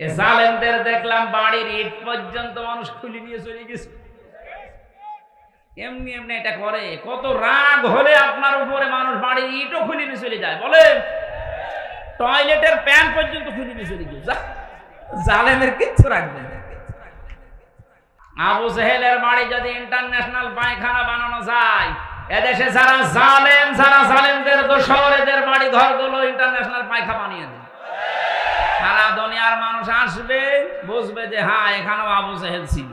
এ জালেমদের দেখলাম বাড়ির ইট পর্যন্ত মানুষ খুলে নিয়ে চলে গেছে। এমনি এমনি এটা করে, কত রাগ হলে আপনার উপরে মানুষ বাড়ির ইটও খুলে নিয়ে চলে যায়। বলেন, টয়লেটের প্যান পর্যন্ত খুলে নিয়ে চলে গেছে। জালেমের কিচ্ছু রাখবে না। আবু জেহেলের বাড়ি যদি ইন্টারন্যাশনাল পায়খানা বানানো যায়, এদেশে যারা জালেম, যারা জালেমদের দোসর, এদের বাড়ি ঘরগুলো ইন্টারন্যাশনাল পায়খানা বানিয়ে দেয়। সারা দুনিয়ার মানুষ আসবে, বুঝবে যে হ্যাঁ এখানেও আবু জেহেল ছিল।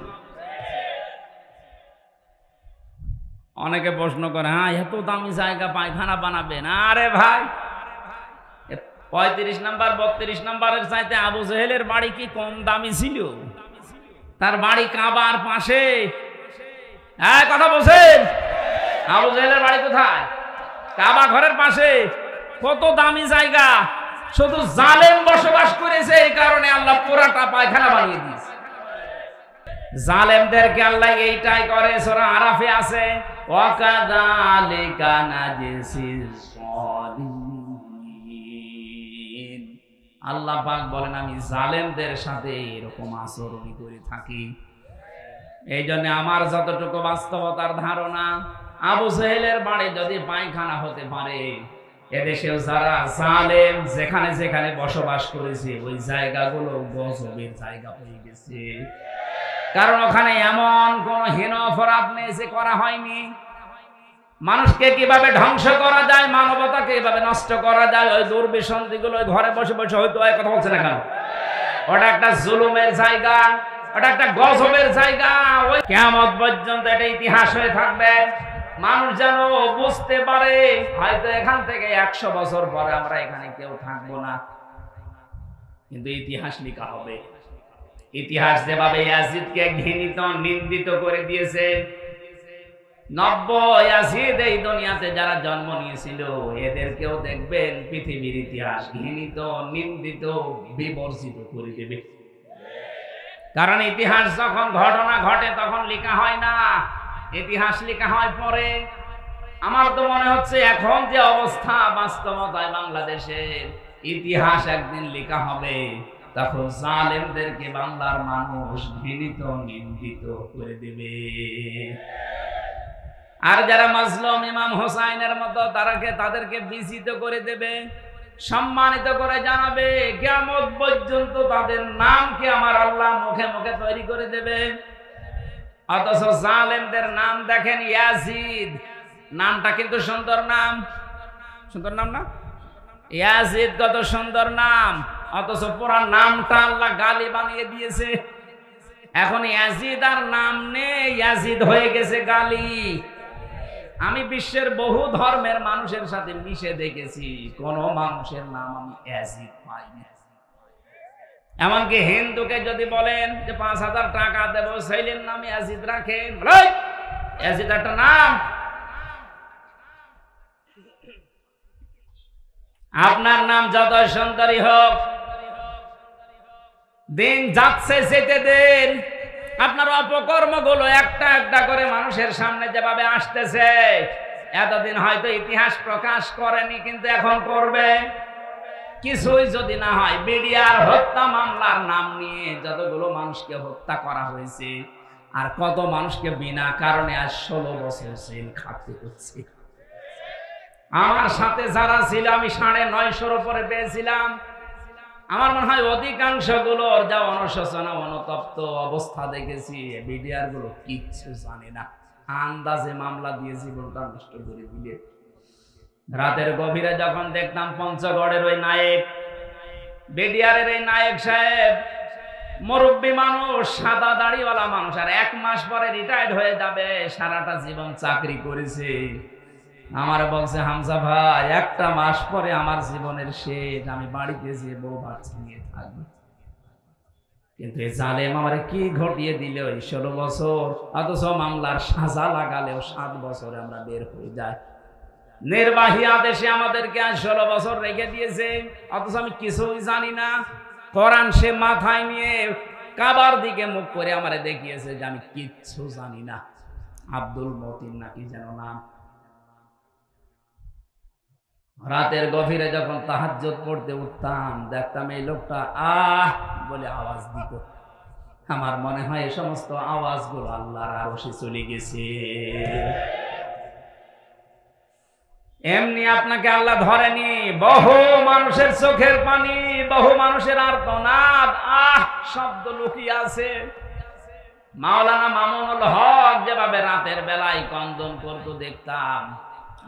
অনেকে প্রশ্ন করে, হ্যাঁ এত দামি জায়গা পায়খানা বানাবেন? আরে ভাই, 35 নাম্বার 32 নাম্বারের চাইতে আবু জেহেলের বাড়ি কি কম দামি ছিল? তার বাড়ি কাবার পাশে। হ্যাঁ কথা বলছেন? আবু জেহেলের বাড়ি কোথায়? কাবা ঘরের পাশে। কত দামি জায়গা, শুধু জালেম বসবাস করেছে, এই কারণে আল্লাহ পুরাটা পায়খানা বানিয়ে দিয়েছে। জালেমদেরকে আল্লাহ এইটাই করে। সূরা আরাফে আছে, ওয়াকাযালিকা নাজসিস সালিমিন। আল্লাহ পাক বলেন, আমি জালেমদের সাথে এরকম আচরণ করে থাকি। এই জন্য আমার যতটুকু বাস্তবতার ধারণা, আবু জেহেলের বাড়ি যদি পায়খানা হতে পারে, এদেশেও যারা জালেম যেখানে যেখানে বসবাস করেছে, ওই জায়গাগুলো গজবের জায়গা হয়ে গেছে। কারণ ওখানে এমন কোন হীন অপরাধ নেই যে করা হয়নি। মানুষকে কিভাবে ধ্বংস করা যায়, মানবতাকে কিভাবে নষ্ট করা যায়, ওই দুর্বিসন্ধিগুলো ঘরে বসে বসে হয়তো কথা বলছে না কেন? ওটা একটা জুলুমের জায়গা, ওটা একটা গজবের জায়গা। ওই কিয়ামত পর্যন্ত এটা ইতিহাস হয়ে থাকবে। মানুষ যেন বুঝতে পারে, হয়তো এখান থেকে 100 বছর পরে আমরা এখানে কেউ থাকবো না, কিন্তু ইতিহাস লেখা হবে। ইতিহাস যেভাবে ইয়াজিদকে ঘৃণিত নিন্দিত করে দিয়েছে, 90 ইয়াজিদ এই দুনিয়াতে যারা জন্ম নিয়েছিল, এদেরকেও দেখবেন পৃথিবীর ইতিহাস ঘৃণিত, নিন্দিত, বিবর্জিত করে দেবে। কারণ ইতিহাস যখন ঘটনা ঘটে তখন লেখা হয় না, ইতিহাস লেখা হয় পরে। আমার তো মনে হচ্ছে এখন যে অবস্থা বাস্তবতায় বাংলাদেশের, ইতিহাস একদিন লেখা হবে, তখন জালেমদেরকে বাংলার মানুষ ঘৃণিত, নিন্দিত করে দেবে। আর যারা মাজলুম ইমাম হোসাইনের মতো, তাদেরকে বিজিত করে দেবে, সম্মানিত করে জানাবে। কিয়ামত পর্যন্ত তাদের নামকে আমার আল্লাহ মুখে মুখে তৈরি করে দেবে। অথচ জালেমদের নাম দেখেন, ইয়াজিদ নামটা কিন্তু সুন্দর নাম। সুন্দর নাম না? ইয়াজিদ কত সুন্দর নাম, অথচ পুরা নামটা আল্লাহ গালি বানিয়ে দিয়েছে। এখন ইয়াজিদ আর নাম নেই, ইয়াজিদ হয়ে গেছে গালি। আমি বিশ্বের বহু ধর্মের মানুষের সাথে মিশে দেখেছি, কোন মানুষের নাম আমি ইয়াজিদ পাইনি। এমনকি হিন্দুকে যদি বলেন যে 5000 টাকা দেবো, ছেলের নামে ইয়াজিদ রাখেন, ইয়াজিদ একটা নাম। আপনার নাম যত সুন্দরী হোক, দিন যাচ্ছে যেতে দেন। আপনার অপকর্মগুলো একটা একটা করে মানুষের সামনে যেভাবে আসতেছে, এতদিন হয়তো ইতিহাস প্রকাশ করেনি, কিন্তু এখন করবে। কিছুই যদি না হয়, বিডিআর হত্যা মামলার নাম নিয়ে যতগুলো মানুষকে হত্যা করা হয়েছে, আর কত মানুষকে বিনা কারণে আজ 16 বছর জেল খাটতে হচ্ছে। আমার সাথে যারা ছিল, আমি 950-র উপরে পেয়েছিলাম। আমার মনে হয় অধিকাংশ গুলোর যা অনুশোচনা, অনুতপ্ত অবস্থা দেখেছি, বিডিআর গুলো কিচ্ছু জানে না, আন্দাজে মামলা দিয়ে জীবনটা নষ্ট করে দিলে। রাতের গভীরে যখন দেখতাম পঞ্চগড়ের ওই নায়েক, বিডিআরের এই নায়েক সাহেব, মুরব্বী মানুষ, সাদা দাড়িওয়ালা মানুষ, আর 1 মাস পরে রিটায়ার্ড হয়ে যাবে, সারাটা জীবন চাকরি করেছে। আমার বলছে, হামজা ভাই, 1টা মাস পরে আমার জীবনের শেষ, আমি বাড়িতে যেয়ে বউ বাচ্চা নিয়ে থাকবো। কিন্তু এই জালেম আমার কি ঘটিয়ে দিল, 16 বছর, অথচ মামলার সাজা লাগালেও 7 বছরে আমরা বের হয়ে যাই। নির্বাহী আদেশে আমাদেরকে আজ 16 বছর রেখে দিয়েছে, অথচ আমি কিছুই জানি না। কোরআন সে মাথায় নিয়ে কাবার দিকে মুখ করে আমারে দেখিয়েছে যে আমি কিচ্ছু জানি না। আব্দুল মতিন নাকি যেন নাম। রাতের গভীরে যখন তাহাজ্জুদ পড়তে উঠতাম, দেখতাম এই লোকটা বলে আওয়াজ দিত। আমার মনে হয় এই সমস্ত আওয়াজগুলো আল্লাহর আরশে চলে গেছে। এমনি আপনাকে আল্লাহ ধরেনি। বহু মানুষের চোখের পানি, বহু মানুষের আর্তনাদ শব্দ লুকিয়ে আছে। মাওলানা মামুনুল হক যেভাবে রাতের বেলায় কন্দন করতো দেখতাম,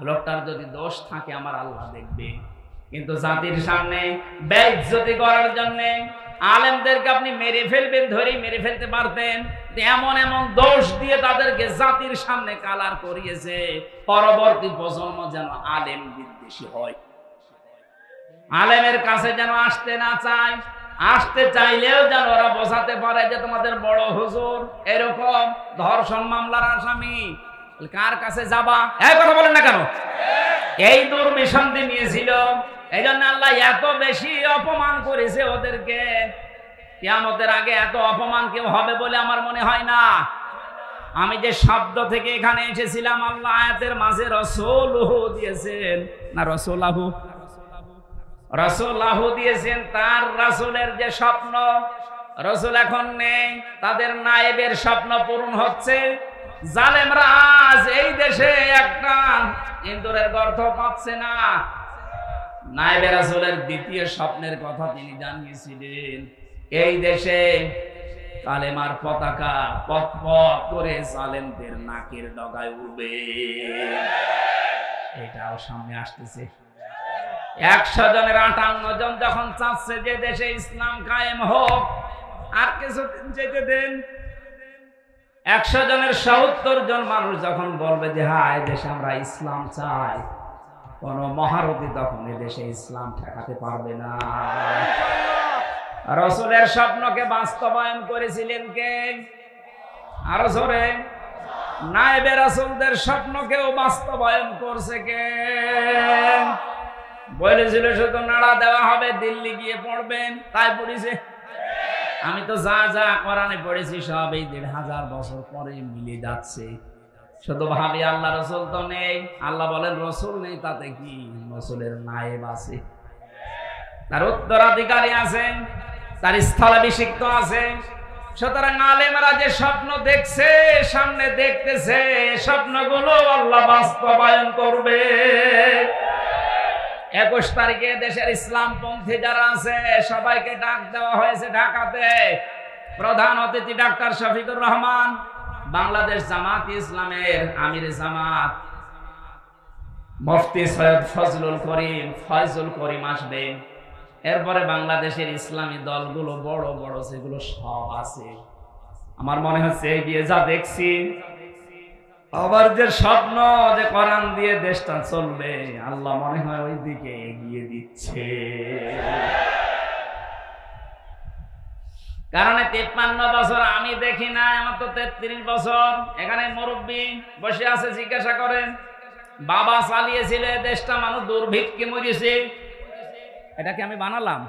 লোকটার যদি দোষ থাকে আমার আল্লাহ দেখবে। কিন্তু জাতির সামনে বেইজ্জতি করার জন্য আলেমদেরকে আপনি মেরে ফেলবেন, ধরেই মেরে ফেলতে পারতেন। এমন এমন দোষ দিয়ে তাদেরকে জাতির সামনে কালার করিয়েছে, পরবর্তী প্রজন্ম যেন আলেম বিদ্বেষী হয়, আলেমের কাছে যেন আসতে না চায়, আসতে চাইলেও যেন ওরা বোঝাতে পারে যে তোমাদের বড় হুজুর এরকম ধর্ষণ মামলার আসামি, কার কাছে যাবা? এই কথা বলেন না কেন? এই দুর্বিসন্ধি নিয়েছিল। এই জন্য আল্লাহ এত বেশি অপমান করেছে ওদেরকে। কিয়ামতের আগে এত অপমান কেউ হবে বলে আমার মনে হয় না। আমি যে শব্দ থেকে এখানে এসেছিলাম, আল্লাহ আয়াতের মাঝে রাসূলুহু দিয়েছেন না, রাসূলাহু, রাসূলাহু দিয়েছেন। তার রাসূলের যে স্বপ্ন, রাসূল এখন নেই, তাদের নায়েবের স্বপ্ন পূরণ হচ্ছে। জালেমরা আজ এই দেশে একটা ইন্দুরের গর্ত পাচ্ছে না। নায়েবে রাসূলের দ্বিতীয় স্বপ্নের কথা তিনি জানিয়েছিলেন, এই দেশে কালেমার পতাকা পথ পথ করে জালেমদের নাকের ডগায় উড়বে। এটাও সামনে আসতেছে। 100 জনের 58 জন যখন চাচ্ছে যে দেশে ইসলাম কায়েম হোক, আর কিছুদিন যেতে দেন। 100 জনের 70 জন মানুষ যখন বলবে যে হ্যাঁ এদেশে আমরা ইসলাম চাই, কোন মহারথী তখন এদেশে ইসলাম ঠেকাতে পারবে না। রাসূলের স্বপ্নকে বাস্তবায়ন করেছিলেন কে? আরো জোরে। নায়েবে রাসূলদের স্বপ্নকেও বাস্তবায়ন করছে কে? বলেছিল শুধু নাড়া দেওয়া হবে, দিল্লি গিয়ে পড়বেন, তাই পড়েছে। আমি তো যা যা কোরআনে পড়েছি সব এই 1500 বছর পরে মিলে যাচ্ছে। শুধু ভাবি আল্লাহ রাসূল তো নেই। আল্লাহ বলেন রাসূল নেই তাতে কি, রাসূলের নায়েব আছে, তার উত্তরাধিকারী আছে, তার স্থলাভিষিক্ত আছে। সুতরাং আলেমরা যে স্বপ্ন দেখছে, সামনে দেখতেছে, স্বপ্নগুলো আল্লাহ বাস্তবায়ন করবে। 21 তারিখে দেশের ইসলামপন্থী যারা আছে সবাইকে ডাক দেওয়া হয়েছে ঢাকাতে। প্রধান অতিথি ডাক্তার শফিকুর রহমান, বাংলাদেশ জামাত ইসলামের আমির জামাত মুফতি সৈয়দ ফয়জুল করিম আসবে। এরপরে বাংলাদেশের ইসলামী দলগুলো বড় বড় যেগুলো সব আছে। আমার মনে হচ্ছে এগিয়ে যা দেখছি, আবার যে স্বপ্ন যে কোরআন দিয়ে দেশটা চলবে, আল্লাহ মনে হয় ওই দিকে এগিয়ে দিচ্ছে। কারণ 53 বছর আমি দেখি না, আমার তো 33 বছর। এখানে মুরব্বী বসে আছে, জিজ্ঞাসা করেন বাবা চালিয়েছিল দেশটা, মানুষ দুর্ভিক্ষে মরেছে। এটা কি আমি বানালাম?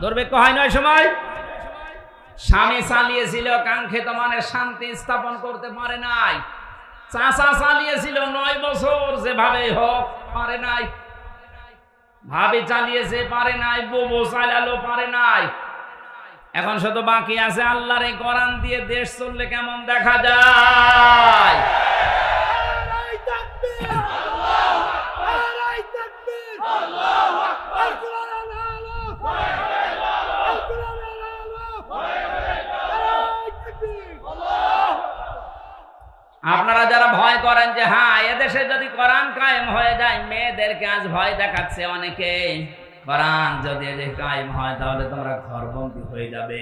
দুর্ভিক্ষ হয় না ওই সময়? স্বামী চালিয়েছিল, কাঙ্ক্ষিত মানের শান্তি স্থাপন করতে পারে নাই। চাচা চালিয়েছিল 9 বছর, যেভাবে হোক পারে নাই। ভাবি চালিয়েছে, পারে নাই। বুবু চালালো, পারে নাই। এখন শুধু বাকি আছে আল্লাহর এই কোরআন দিয়ে দেশ চললে কেমন দেখা যায়। আপনারা যারা ভয় করেন যে হ্যাঁ এদেশে যদি কোরআন কায়েম হয়ে যায়, মেয়েদেরকে আজ ভয় দেখাচ্ছে অনেকে, কোরআন যদি কায়েম হয় তাহলে তোমরা ঘরবন্দি হয়ে যাবে।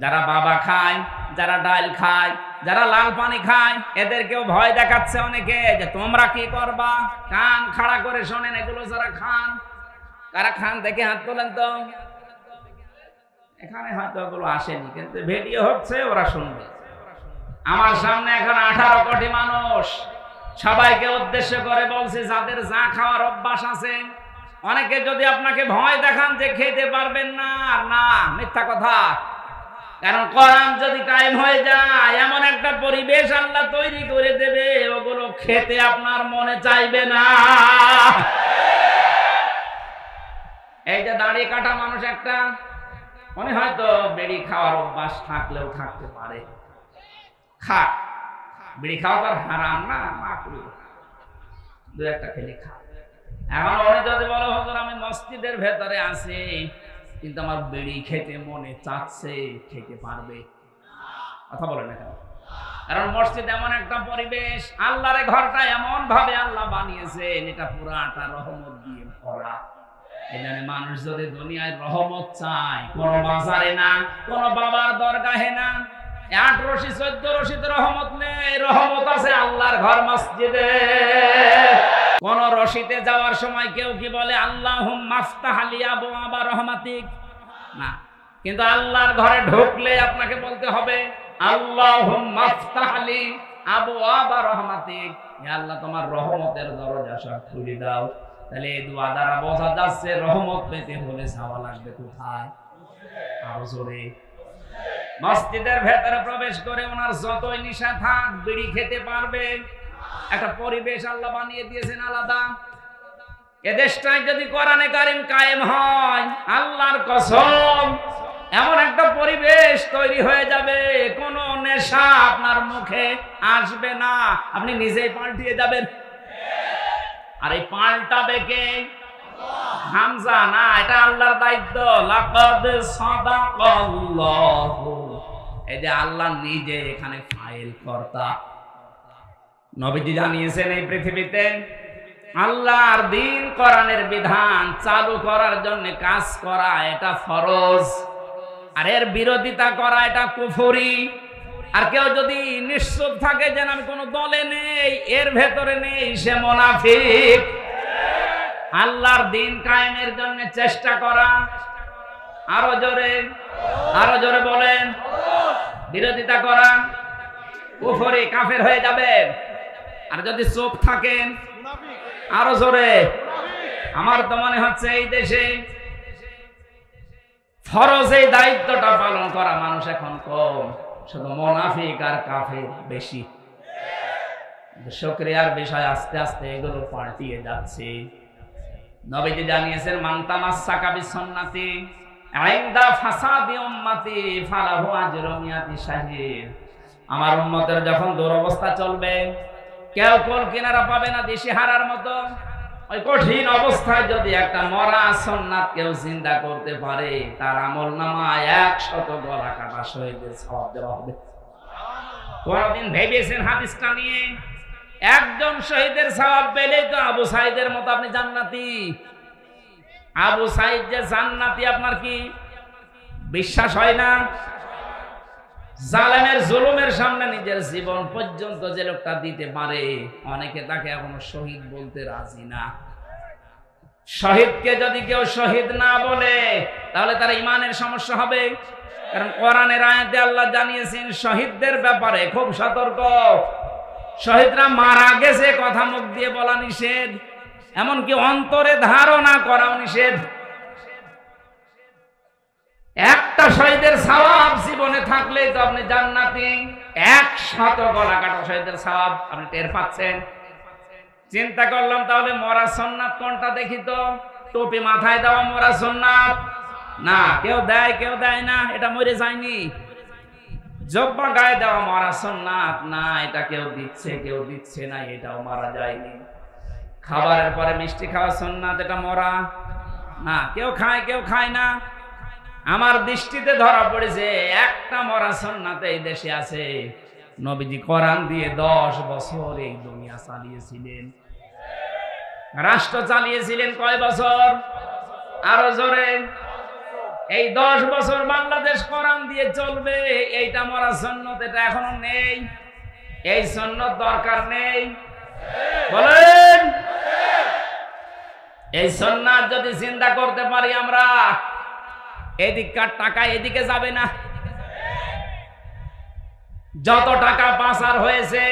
যারা বাবা খায়, যারা ডাল খায়, যারা লাল পানি খায়, এদেরকেও ভয় দেখাচ্ছে অনেকে যে তোমরা কি করবা। কান খাড়া করে শোনেন এগুলো যারা খান। কারা খান দেখে হাত তোলেন তো। এখানে হয়তো এগুলো আসেনি, কিন্তু ভিডিও হচ্ছে, ওরা শুনবে। আমার সামনে এখন 18 কোটি মানুষ, সবাইকে উদ্দেশ্য করে বলছি যাদের যা খাওয়ার অভ্যাস আছে। অনেকে যদি আপনাকে ভয় দেখান যে খেতে পারবেন না, না, মিথ্যা কথা। কারণ কোরআন যদি কায়েম হয়ে যায়, এমন একটা পরিবেশ আল্লাহ তৈরি করে দেবে, ওগুলো খেতে আপনার মনে চাইবে না। এই যে দাঁড়িয়ে কাটা মানুষ একটা, মনে হয়তো বিড়ি খাওয়ার অভ্যাস থাকলেও থাকতে পারে, খাক, বিড়ি খাওয়া তার হারাম না, মাকরুহ, দু একটা খেলে খা। এখন ওরে যদি বলো হুজুর আমি মসজিদের ভেতরে আছি কিন্তু আমার বিড়ি খেতে মনে চাচ্ছে, খেতে পারবে? কথা বলে না কেন? কারণ মসজিদ এমন একটা পরিবেশ, আল্লাহর ঘরটা এমন ভাবে আল্লাহ বানিয়েছেন, এটা পুরাটা রহমত দিয়ে ভরা। এই জন্য মানুষ যদি দুনিয়ায় রহমত চায়, কোন বাজারে না, কোন বাবার দরগাহে না, 8 রশি 14 রশিতে রহমত নেই, রহমত আছে আল্লাহর ঘর মসজিদে। কোন রশিতে যাওয়ার সময় কেউ কি বলে আল্লাহুম্মা আফতাহ লি আবওয়াবা রহমাতিক? না, কিন্তু আল্লাহর ঘরে ঢুকলে আপনাকে বলতে হবে আল্লাহুম্মা আফতাহ লি আবওয়াবা রহমাতিক, হে আল্লাহ তোমার রহমতের দরজা সব খুলে দাও। তাহলে এই দোয়া দ্বারা বোঝা যাচ্ছে রহমত পেতে হলে যাওয়া লাগবে কোথায়? আরো জোরে। মসজিদের ভেতরে প্রবেশ করে ওনার যতই নিশা থাক বিড়ি খেতে পারবে। একটা পরিবেশ আল্লাহ বানিয়ে দিয়েছেন আলাদা। এদেশটায় যদি কোরআনে কারিম কায়েম হয়, আল্লাহর কসম এমন একটা পরিবেশ তৈরি হয়ে যাবে, কোনো নেশা আপনার মুখে আসবে না, আপনি নিজেই পাল্টিয়ে যাবেন। আর এই পাল্টাবে কে? হামজা না, এটা আল্লাহর দায়িত্ব। লাকাদ সাদাকাল্লাহু, এই যে আল্লাহ নিজে এখানে ফাইল কর্তা। নবীজি জানিয়েছেন এই পৃথিবীতে আল্লাহর দ্বীন কোরআনের বিধান চালু করার জন্য কাজ করা এটা ফরজ, আর এর বিরোধিতা করা এটা কুফরি। আর কেউ যদি নিশ্চুপ থাকে যে আমি কোনো দলে নেই, এর ভেতরে নেই, সে মুনাফিক। আল্লাহর দ্বীন কায়েমের জন্য চেষ্টা করা, আরো জোরে, আরো জোরে বলেন, বিরোধিতা করা কুফরি, কাফের হয়ে যাবেন। আর যদি চুপ থাকেন, আরো জোরে। আমার তো মনে হচ্ছে এই দেশে ফরজ এই দায়িত্বটা পালন করা মানুষ এখন কম, শুধু মুনাফিক আর কাফের বেশি। শুকরিয়ার বিষয়, আস্তে আস্তে এগুলো পাল্টিয়ে যাচ্ছে। নবীজি জানিয়েছেন মান তামাসসাকা বিসুন্নতি ইনদা ফাসাদি উম্মতি ফালাহু আজরু মিয়াতি শাহীদ। আমার উম্মতের যখন দুরবস্থা চলবে, কেউ কোল কিনারা পাবে না দিশেহারার মতো, ওই কঠিন অবস্থায় যদি একটা মরা সুন্নাত কেউ জিন্দা করতে পারে, তার আমলনামায় 100 গলা কাটা শহীদের সওয়াব দেওয়া হবে। কোনদিন ভেবেছেন হাদিসটা নিয়ে? একজন শহীদের সওয়াব পেলেই তো আবু সাঈদের মতো আপনি জান্নাতি। আবু সাঈদ যে জান্নাতি আপনার কি বিশ্বাস হয় না? জালেমের জুলুমের সামনে নিজের জীবন পর্যন্ত যে লোকটা দিতে পারে, অনেকে তাকে এখনো শহীদ বলতে রাজি না। শহীদকে যদি কেউ শহীদ না বলে, তাহলে তার ইমানের সমস্যা হবে। কারণ কোরআনের আয়াতে আল্লাহ জানিয়েছেন শহীদদের ব্যাপারে খুব সতর্ক। শহীদরা মারা গেছে কথা মুখ দিয়ে বলা নিষেধ, এমনকি অন্তরে ধারণা করাও নিষেধ। একটা শহীদের সওয়াব জীবনে থাকলেই তো আপনি জান্নাতি। 100 গলা কাটা শহীদের সওয়াব আপনি টের পাচ্ছেন। চিন্তা করলাম তাহলে মরা সুন্নাত কোনটা দেখি তো। টুপি মাথায় দেওয়া মরা সুন্নাত না, কেউ দেয় কেউ দেয় না, এটা মরে যায়নি। জব্বা গায়ে দেওয়া মরা সুন্নাত না, এটা কেউ দিচ্ছে কেউ দিচ্ছে না, এটাও মারা যায়নি। খাবারের পরে মিষ্টি খাওয়া সুন্নাত, এটা মরা না, কেউ খায় কেউ খায় না। আমার দৃষ্টিতে ধরা পড়েছে একটা মরা সুন্নাত এই দেশে আছে। নবীজি কোরআন দিয়ে 10 বছর এই দুনিয়া চালিয়েছিলেন, রাষ্ট্র চালিয়েছিলেন। কয় বছর? আরো জোরে। এই 10 বছর বাংলাদেশ কোরআন দিয়ে চলবে, এইটা মরা সুন্নাত, এটা এখনো নেই। এই সুন্নাত দরকার নেই, বলেন? এই সুন্নাত যদি জিন্দা করতে পারি আমরা, এদিককার টাকা এদিকে যাবে না। যত টাকা পাচার হয়েছে,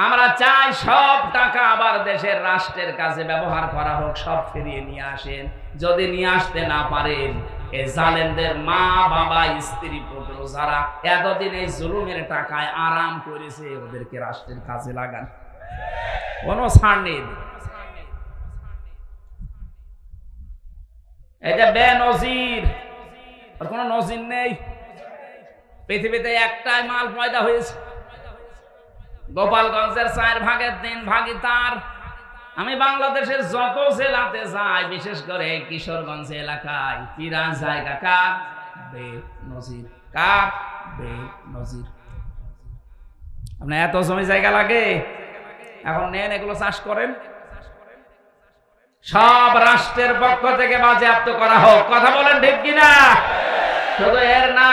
আমরা চাই সব টাকা আবার দেশের রাষ্ট্রের কাছে ব্যবহার করা হোক, সব ফিরিয়ে নিয়ে আসেন। যদি নিয়ে আসতে না পারেন, এই জালেমদের মা বাবা স্ত্রী পুত্র যারা এতদিন এই জুলুমের টাকায় আরাম করেছে, ওদেরকে রাষ্ট্রের কাজে লাগান, কোনো ছাড় নেই। এই যে বেনজির, আর কোন নজির নেই পৃথিবীতে। একটাই মাল পয়দা হয়েছে, গোপালগঞ্জের 4 ভাগের 3 ভাগই তার। আমি বাংলাদেশের যত জেলাতে যাই, বিশেষ করে কিশোরগঞ্জ এলাকায়, পিরান জায়গা কার? বেনজির। কার? বেনজির। আপনার এত জমি জায়গা লাগে, এখন নেন এগুলো চাষ করেন, সব রাষ্ট্রের পক্ষ থেকে বাজেয়াপ্ত করা হোক। কথা বলেন ঠিক কিনা? শুধু এর না,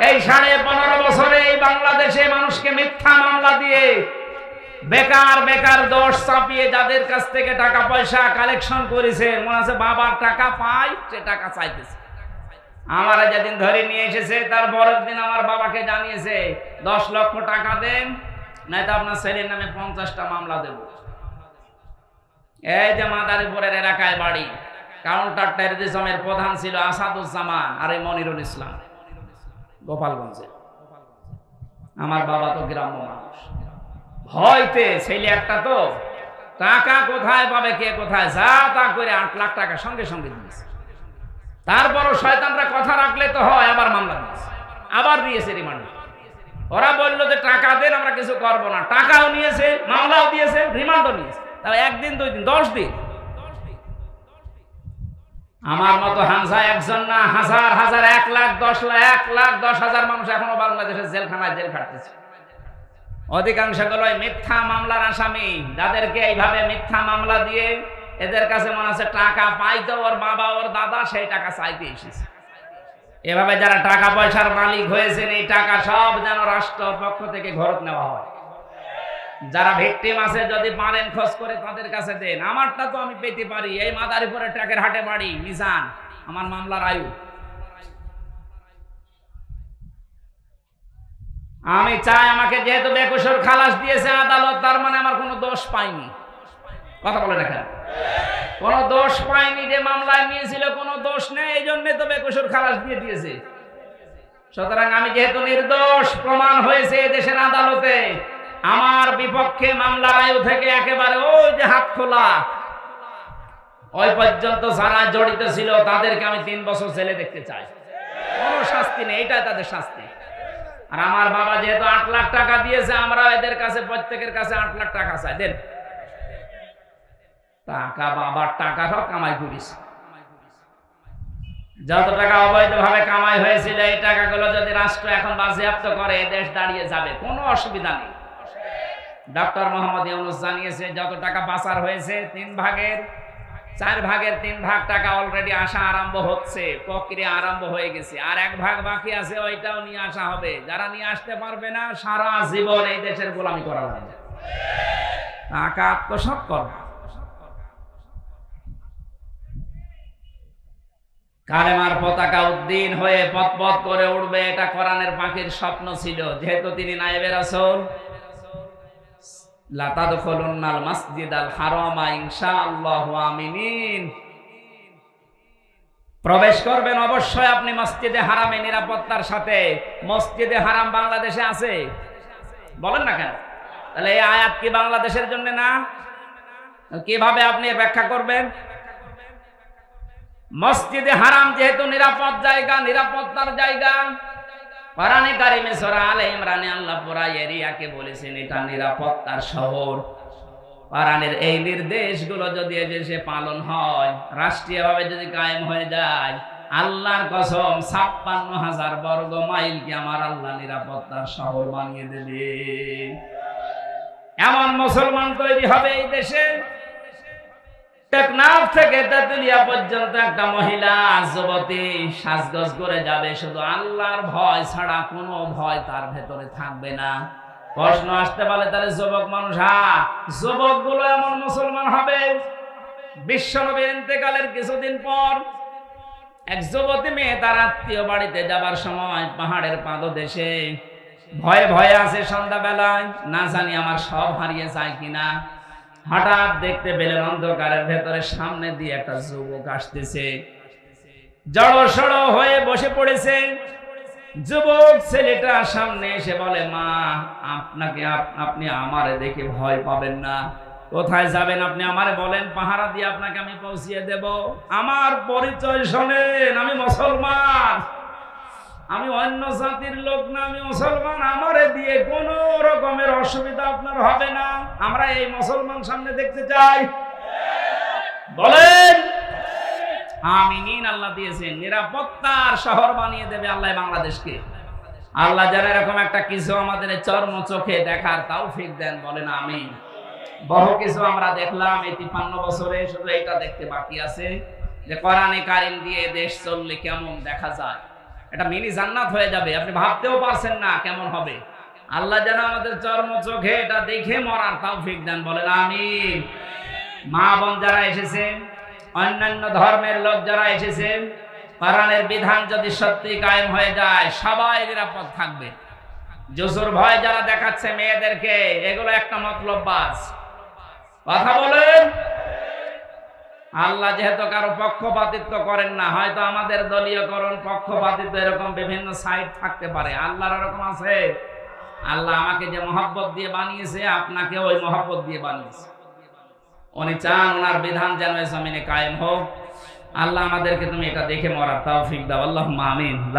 এই 15.5 বছরে এই বাংলাদেশে মানুষকে মিথ্যা মামলা দিয়ে বেকার বেকার দোষ চাপিয়ে যাদের কাছ থেকে টাকা পয়সা কালেকশন করেছে, মনে আছে বাবার টাকা পায়, সে টাকা চাইতেছে। আমার যেদিন ধরে নিয়ে এসেছে, তার পরের দিন আমার বাবাকে জানিয়েছে 10 লক্ষ টাকা দেন, নয়তো আপনার ছেলের নামে 50টা মামলা দেব। এই যে মাদারীপুরের এলাকায় বাড়ি, কাউন্টার টেররিজমের প্রধান ছিল আসাদুজ্জামান আর এই মনিরুল ইসলাম, গোপালগঞ্জে। আমার বাবা তো গ্রাম্য মানুষ, ভয়তে ছেলে একটা, তো টাকা কোথায় পাবে, কে কোথায়, যা তা করে 8 লাখ টাকা সঙ্গে সঙ্গে দিয়েছে। তারপরও শয়তানরা কথা রাখলে তো হয়, আবার মামলা দিয়েছে, আবার দিয়েছে রিমান্ডে। ওরা বললো যে টাকা দেন, আমরা কিছু করবো না। টাকাও নিয়েছে, মামলাও দিয়েছে, রিমান্ডও নিয়েছে। তাহলে 1 দিন 2 দিন 10 দিন। আমার মতো হামজা একজন না, হাজার হাজার, 1 লাখ 10 লাখ, 1 লাখ 10,000 মানুষ এখনো বাংলাদেশের জেলখানায় জেল খাটতেছে। অধিকাংশগুলোই মিথ্যা মামলার আসামি, যাদেরকে এইভাবে মিথ্যা মামলা দিয়ে এদের কাছে মনে আছে টাকা পাইতো, ওর বাবা ওর দাদা সেই টাকা চাইতে এসেছে। এভাবে যারা টাকা পয়সার মালিক হয়েছেন, এই টাকা সব যেন রাষ্ট্র পক্ষ থেকে ঘরত নেওয়া হয়। যারা ভিকটিম আছে, যদি পারেন খোঁজ করে তাদের কাছে দেন। আমারটা তো আমি পেতে পারি। এই মাদারীপুরের ট্রাকের হাটে বাড়ি, মিজান আমার মামলার আয়ু। আমি চাই আমাকে যেহেতু বেকসুর খালাস দিয়েছে আদালত, তার মানে আমার কোনো দোষ পাইনি। কথা বলে রাখেন, কোনো দোষ পাইনি। যে মামলায় নিয়েছিল কোনো দোষ নেই, এই জন্যই তো বেকসুর খালাস দিয়ে দিয়েছে। সুতরাং আমি যেহেতু নির্দোষ প্রমাণ হয়েছে দেশের আদালতে, আমার বিপক্ষে মামলার আয়ু থেকে একেবারে ওই যে হাত খোলা, ওই পর্যন্ত যারা জড়িত ছিল তাদেরকে আমি 3 বছর জেলে দেখতে চাই। কোনো শাস্তি নেই, এটাই তাদের শাস্তি। আর আমার বাবা যেহেতু 8 লাখ টাকা দিয়েছে, আমরা এদের কাছে প্রত্যেকের কাছে 8 লাখ টাকা চাই, দেন। টাকা বাবার টাকা সব কামাই করিস, যত টাকা অবৈধভাবে কামাই হয়েছিল, এই টাকাগুলো যদি রাষ্ট্র এখন বাজেয়াপ্ত করে, দেশ দাঁড়িয়ে যাবে, কোনো অসুবিধা নেই। ডক্টর মোহাম্মদ ইউনূস জানিয়েছে যত টাকা পাচার হয়েছে 4 ভাগের 3 ভাগ টাকা অলরেডি আসা আরম্ভ হচ্ছে, প্রক্রিয়া আরম্ভ হয়ে গেছে। আর 1 ভাগ বাকি আছে, ওইটাও নিয়ে আসা হবে। যারা নিয়ে আসতে পারবে না, সারা জীবন এই দেশের গোলামি করা লাগবে। টাকা আত্মসাৎ করবে। কালেমার পতাকা উদ্দিন হয়ে পথ পথ করে উঠবে, এটা কোরআনের পাখির স্বপ্ন ছিল। যেহেতু তিনি নায়েবে রাসূল, লা তাদখুলুন্নাল মাসজিদাল হারামা ইনশাআল্লাহু আমিনিন, প্রবেশ করবেন অবশ্যই আপনি মসজিদে হারামে নিরাপত্তার সাথে। মসজিদে হারাম বাংলাদেশে আছে, বলেন না কেন? তাহলে এই আয়াত কি বাংলাদেশের জন্য না? কিভাবে আপনি ব্যাখ্যা করবেন? মসজিদে হারাম যেহেতু নিরাপদ জায়গা, নিরাপত্তার জায়গা, কোরআনে কারিমে সূরা আলে ইমরানে আল্লাহ পুরা এরিয়াকে বলেছেন এটা নিরাপত্তার শহর। কোরআনের এই নির্দেশগুলো যদি এদেশে পালন হয়, রাষ্ট্রীয়ভাবে যদি কায়েম হয়ে যায়, আল্লাহর কসম ৫৬,০০০ বর্গ মাইলকে আমার আল্লাহ নিরাপত্তার শহর বানিয়ে দেবে। এমন মুসলমান তৈরি হবে এই দেশে, টেকনাফ থেকে তেতুলিয়া পর্যন্ত একটা মহিলা যুবতী সাজগোজ করে যাবে, শুধু আল্লাহর ভয় ছাড়া কোনো ভয় তার ভেতরে থাকবে না। প্রশ্ন আসতে পারে, তাহলে যুবক মানুষ, যুবক গুলো এমন মুসলমান হবে। বিশ্বনবীর ইন্তেকালের কিছুদিন পর এক যুবতী মেয়ে তার আত্মীয় বাড়িতে যাবার সময় পাহাড়ের পাদদেশে ভয়ে ভয়ে আছে। সন্ধ্যাবেলায় না জানি আমার সব হারিয়ে যায় কিনা, হঠাৎ দেখতে পেলেন অন্ধকারের ভেতরে সামনে দিয়ে একটা যুবক আসতেছে, জড়সড় হয়ে বসে পড়েছে। যুবক ছেলেটা সামনে এসে বলে, মা, আপনি আমারে দেখে ভয় পাবেন না, কোথায় যাবেন আপনি আমারে বলেন, পাহারা দিয়ে আপনাকে আমি পৌঁছিয়ে দেব। আমার পরিচয় শোনেন, আমি মুসলমান, আমি অন্য জাতির লোক না, আমি মুসলমান। আমারে দিয়ে কোনো রকমের অসুবিধা আপনার হবে না। আমরা এই মুসলমান সামনে দেখতে চাই, বলেন আমিন। আল্লাহ দিয়েছেন, নিরাপত্তার শহর বানিয়ে দেবে আল্লাহ বাংলাদেশকে। আল্লাহ যেন এরকম একটা কিছু আমাদের চর্ম চোখে দেখার তৌফিক দেন, বলেন আমিন। বহু কিছু আমরা দেখলাম এই 53 বছরে, শুধু এটা দেখতে বাকি আছে যে কোরআনে কারিম দিয়ে দেশ চললে কেমন দেখা যায়। এটা মিনি জান্নাত হয়ে যাবে, আপনি ভাবতেও পারছেন না কেমন হবে। আল্লাহ যেন আমাদের চর্ম চোখে এটা দেখে মরার তৌফিক দেন, বলেন আমিন। মা বোন যারা এসেছেন, অন্যান্য ধর্মের লোক যারা এসেছেন, কোরআনের বিধান যদি সত্যি কায়েম হয়ে যায় সবাই নিরাপদ থাকবে। জুসুর ভয় যারা দেখাচ্ছে মেয়েদেরকে, এগুলো একটা মতলব বাস কথা বলেন। আল্লাহ যেহেতু কারো পক্ষপাতিত্ব করেন না, হয়তো আমাদের দলীয়করণ পক্ষপাতিত্ব এরকম বিভিন্ন সাইড থাকতে পারে, আল্লাহর এরকম আছে। আল্লাহ আমাকে যে মহব্বত দিয়ে বানিয়েছে, আপনাকে ওই মহব্বত দিয়ে বানিয়েছে। উনি চান ওনার বিধান যেন এই জমিনে কায়েম হোক। আল্লাহ আমাদেরকে তুমি এটা দেখে মরার তৌফিক দাও, আল্লাহুম্মা আমিন।